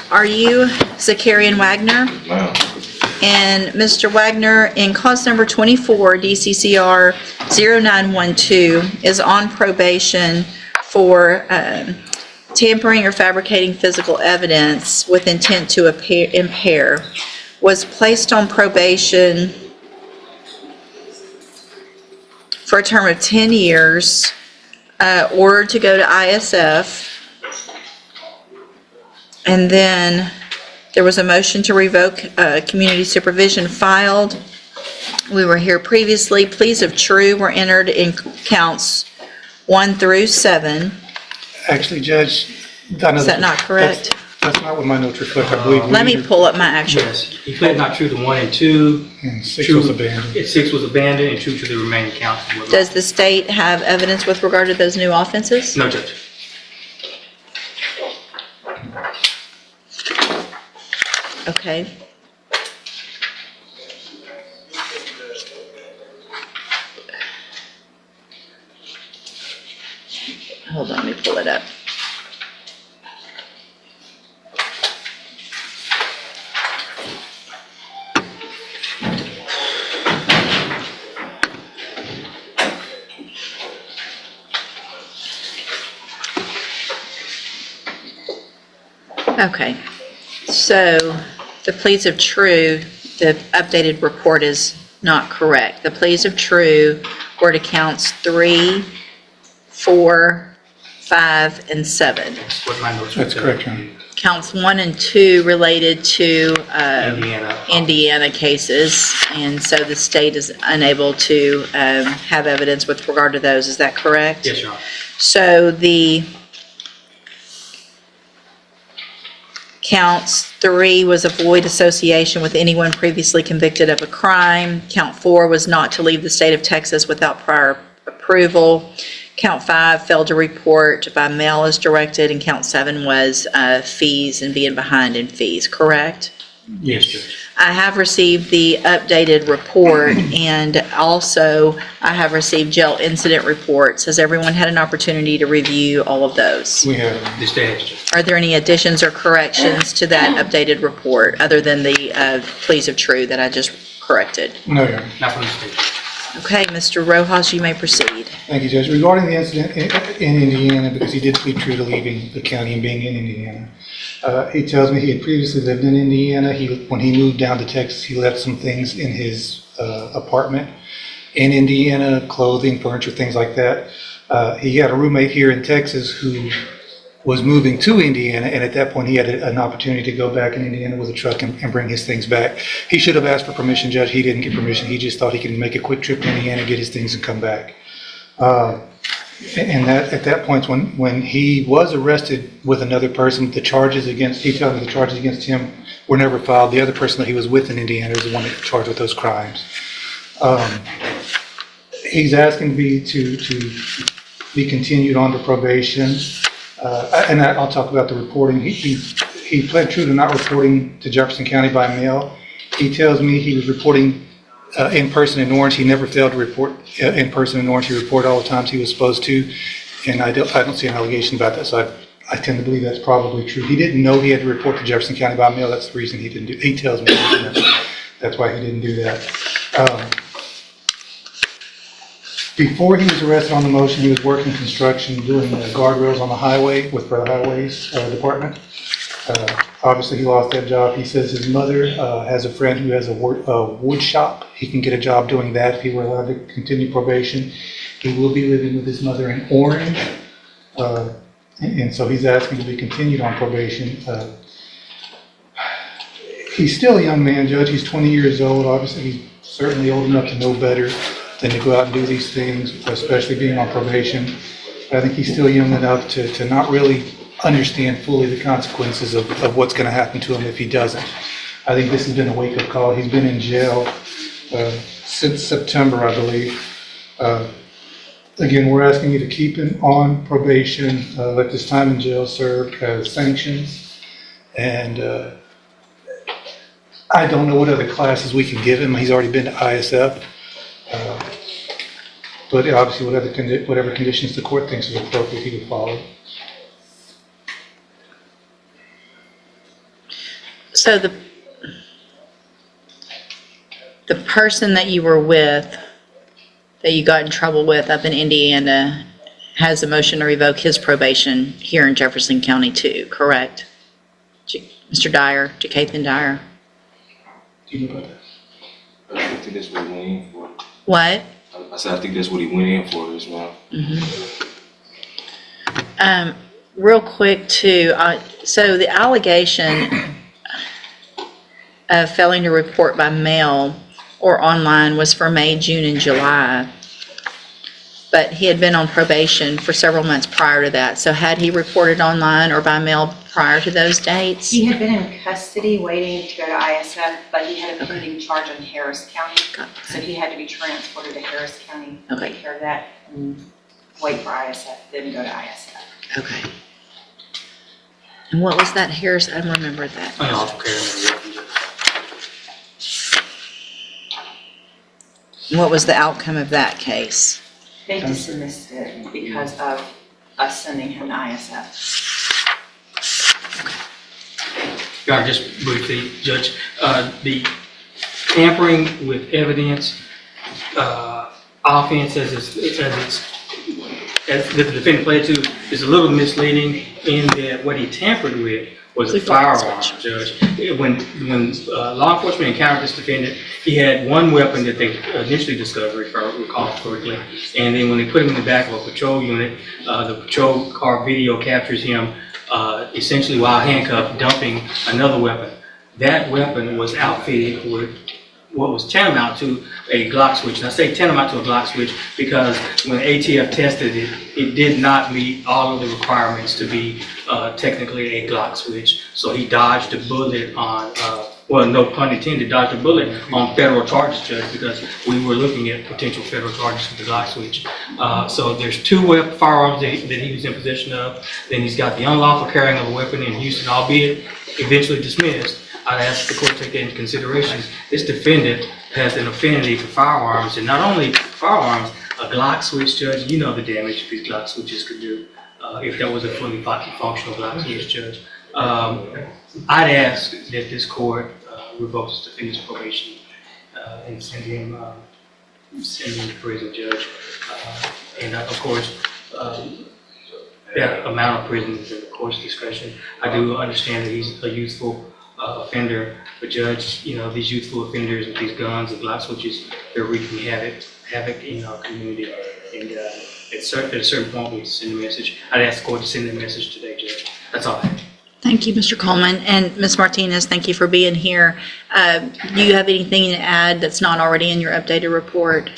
Are you Zakarian Wagner? No. And Mr. Wagner, in cause number 24, DCCR 0912, is on probation for tampering or fabricating physical evidence with intent to impair. Was placed on probation for a term of 10 years, ordered to go to ISF, and then there was a motion to revoke community supervision filed. We were here previously. Pleas of true were entered in counts 1 through 7. Actually, Judge, Is that not correct? That's not what my notes reflect. I believe. Let me pull up my actual. Yes, he pled not true to 1 and 2. And 6 was abandoned. 6 was abandoned, and true to the remaining counts. Does the state have evidence with regard to those new offenses? No, Judge. Okay. Hold on, let me pull it up. Okay, so the pleas of true, the updated report is not correct. The pleas of true were to counts 3, 4, 5, and 7. That's what my notes That's reflect. correct, Your Honor. Counts 1 and 2 related to Indiana. Indiana cases, and so the state is unable to have evidence with regard to those. Is that correct? Yes, Your Honor. So the counts 3 was a void association with anyone previously convicted of a crime. Count 4 was not to leave the state of Texas without prior approval. Count 5 failed to report by mail as directed, and count 7 was fees and being behind in fees, correct? Yes, Judge. I have received the updated report, and also I have received jail incident reports. Has everyone had an opportunity to review all of those? We have. The state has, Judge. Are there any additions or corrections to that updated report, other than the pleas of true that I just corrected? No, Your Honor. Not from the state. Okay, Mr. Rojas, you may proceed. Thank you, Judge. Regarding the incident in Indiana, because he did plead true to leaving the county and being in Indiana, he tells me he had previously lived in Indiana. When he moved down to Texas, he left some things in his apartment in Indiana, clothing, furniture, things like that. He had a roommate here in Texas who was moving to Indiana, and at that point he had an opportunity to go back in Indiana with a truck and bring his things back. He should have asked for permission, Judge. He didn't get permission. He just thought he could make a quick trip to Indiana, get his things, and come back. And that at that point, when he was arrested with another person, he tells me the charges against him were never filed. The other person that he was with in Indiana is the one that was charged with those crimes. He's asking to be continued on to probation. And I'll talk about the reporting. He pled true to not reporting to Jefferson County by mail. He tells me he was reporting in person in Orange. He never failed to report in person in Orange. He reported all the times he was supposed to, and I don't see an allegation about that. So I tend to believe that's probably true. He didn't know he had to report to Jefferson County by mail. That's the reason he didn't do. He tells me that's why he didn't do that. Before he was arrested on the motion, he was working construction, doing guardrails on the highway with the Highways Department. Obviously, he lost that job. He says his mother has a friend who has a wood shop. He can get a job doing that if he were allowed to continue probation. He will be living with his mother in Orange, and so he's asking to be continued on probation. He's still a young man, Judge. He's 20 years old. Obviously, he's certainly old enough to know better than to go out and do these things, especially being on probation. But I think he's still young enough to not really understand fully the consequences of what's going to happen to him if he doesn't. I think this has been a wake-up call. He's been in jail since September, I believe. Again, we're asking you to keep him on probation, let this time in jail serve as sanctions, and I don't know what other classes we can give him. He's already been to ISF. But obviously, whatever conditions the court thinks is appropriate, he would follow. So the person that you were with, that you got in trouble with up in Indiana, has a motion to revoke his probation here in Jefferson County too, correct? Mr. Dyer, Jacathan Dyer? Do you know about that? I think that's what he went in for. What? I said, I think that's what he went in for as well. Real quick too, so the allegation of failing to report by mail or online was for May, June, and July. But he had been on probation for several months prior to that. So had he reported online or by mail prior to those dates? He had been in custody waiting to go to ISF, but he had a pending charge in Harris County. So he had to be transported to Harris County, Okay. take care of that, and wait for ISF, then go to ISF. Okay. And what was that, Harris? I don't remember that. Unlawful carrying of a weapon, Judge. What was the outcome of that case? They dismissed it because of us sending him to ISF. Your Honor, just briefly, Judge, the tampering with evidence offense as the defendant pled to is a little misleading in that what he tampered with was a firearm, Judge. When law enforcement encountered this defendant, he had one weapon that they initially discovered, if I recall correctly, and then when they put him in the back of a patrol unit, the patrol car video captures him essentially while handcuffed, dumping another weapon. That weapon was outfitted with what was tantamount to a Glock switch. And I say tantamount to a Glock switch because when ATF tested it, it did not meet all of the requirements to be technically a Glock switch. So he dodged a bullet on, well, no pun intended, dodged a bullet on federal charges, Judge, because we were looking at potential federal charges for the Glock switch. So there's two firearms that he was in possession of. Then he's got the unlawful carrying of a weapon in Houston, albeit eventually dismissed. I'd ask the court to take that into consideration. This defendant has an affinity for firearms, and not only firearms, a Glock switch, Judge, you know the damage these Glock switches could do if that was a fully functional Glock switch, Judge. I'd ask that this court revoke this defendant's probation and send him to prison, Judge. And of course, that amount of prison is at the court's discretion. I do understand that he's a youthful offender, but Judge, you know, these youthful offenders with these guns and Glock switches, they're wreaking havoc in our community. And at a certain point, we send a message. I'd ask the court to send a message today, Judge. That's all I have. Thank you, Mr. Coleman. And Ms. Martinez, thank you for being here. Do you have anything to add that's not already in your updated report?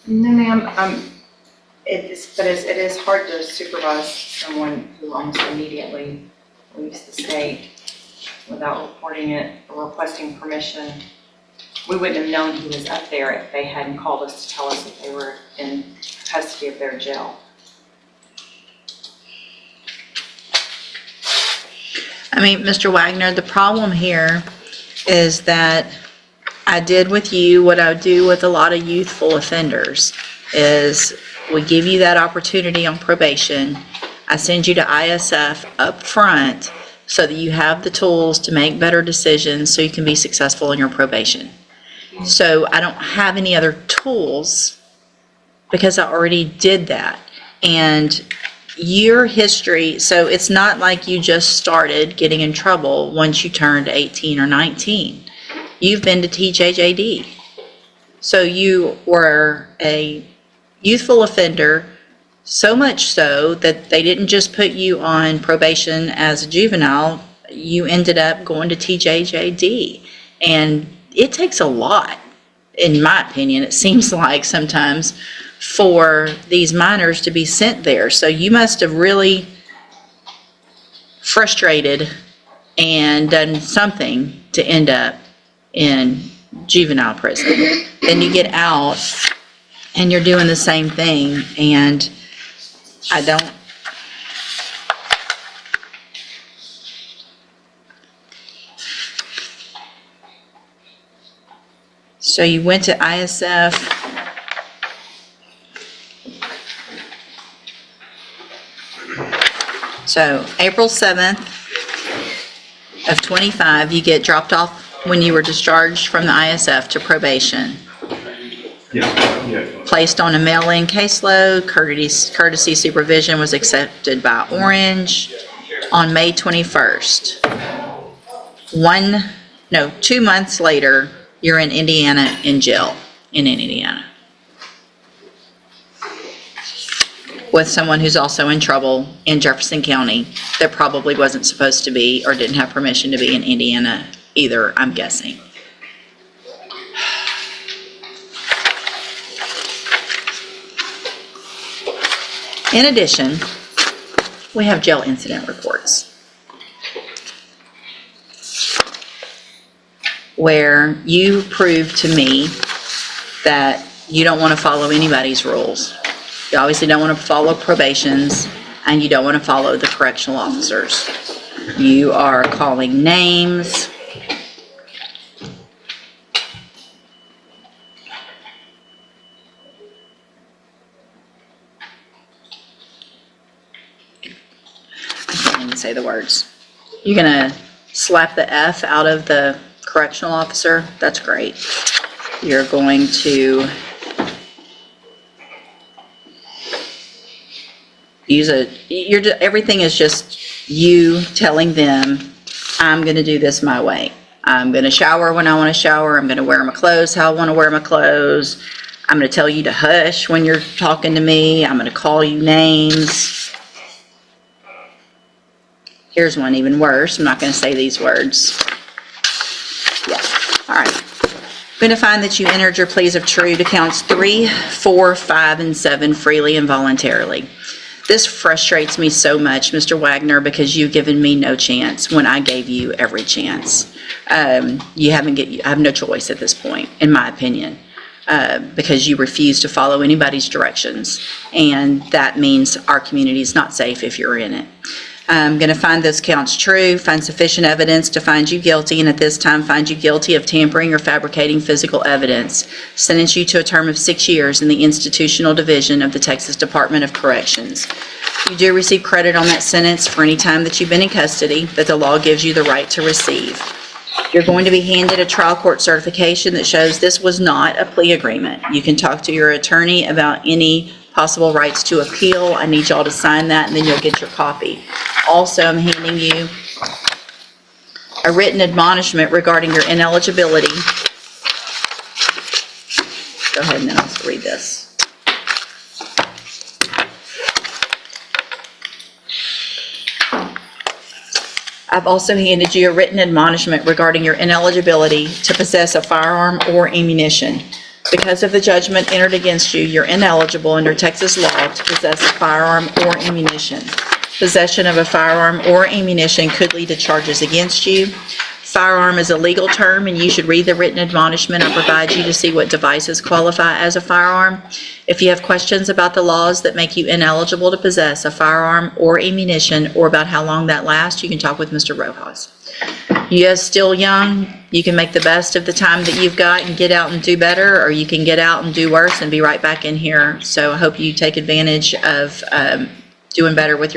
No, ma'am. It is hard to supervise someone who almost immediately leaves the state without reporting it or requesting permission. We wouldn't have known he was up there if they hadn't called us to tell us that they were in custody of their jail. I mean, Mr. Wagner, the problem here is that I did with you what I do with a lot of youthful offenders, is we give you that opportunity on probation. I send you to ISF up front so that you have the tools to make better decisions so you can be successful in your probation. So I don't have any other tools because I already did that. And your history, so it's not like you just started getting in trouble once you turned 18 or 19. You've been to TJJD. So you were a youthful offender, so much so that they didn't just put you on probation as a juvenile, you ended up going to TJJD. And it takes a lot, in my opinion, it seems like sometimes, for these minors to be sent there. So you must have really frustrated and done something to end up in juvenile prison. Then you get out and you're doing the same thing, and I don't. So you went to ISF. So April 7th, of 25, you get dropped off when you were discharged from the ISF to probation. Placed on a mail-in caseload, courtesy supervision was accepted by Orange on May 21st. 2 months later, you're in Indiana in jail in Indiana with someone who's also in trouble in Jefferson County that probably wasn't supposed to be or didn't have permission to be in Indiana either, I'm guessing. In addition, we have jail incident reports where you prove to me that you don't want to follow anybody's rules. You obviously don't want to follow probations, and you don't want to follow the correctional officers. You are calling names. I can't even say the words. You're going to slap the F out of the correctional officer. That's great. You're going to everything is just you telling them, I'm going to do this my way. I'm going to shower when I want to shower. I'm going to wear my clothes how I want to wear my clothes. I'm going to tell you to hush when you're talking to me. I'm going to call you names. Here's one even worse. I'm not going to say these words. Yeah. All right. I'm going to find that you entered your pleas of true to counts 3, 4, 5, and 7 freely and voluntarily. This frustrates me so much, Mr. Wagner, because you've given me no chance when I gave you every chance. I have no choice at this point, in my opinion, because you refuse to follow anybody's directions, and that means our community is not safe if you're in it. I'm going to find those counts true, find sufficient evidence to find you guilty, and at this time find you guilty of tampering or fabricating physical evidence. Sentence you to a term of 6 years in the Institutional Division of the Texas Department of Corrections. You do receive credit on that sentence for any time that you've been in custody that the law gives you the right to receive. You're going to be handed a trial court certification that shows this was not a plea agreement. You can talk to your attorney about any possible rights to appeal. I need y'all to sign that, and then you'll get your copy. Also, I'm handing you a written admonishment regarding your ineligibility. Go ahead and then I'll read this. I've also handed you a written admonishment regarding your ineligibility to possess a firearm or ammunition. Because of the judgment entered against you, you're ineligible under Texas law to possess a firearm or ammunition. Possession of a firearm or ammunition could lead to charges against you. Firearm is a legal term, and you should read the written admonishment I provide you to see what devices qualify as a firearm. If you have questions about the laws that make you ineligible to possess a firearm or ammunition, or about how long that lasts, you can talk with Mr. Rojas. You are still young. You can make the best of the time that you've got and get out and do better, or you can get out and do worse and be right back in here. So I hope you take advantage of doing better with your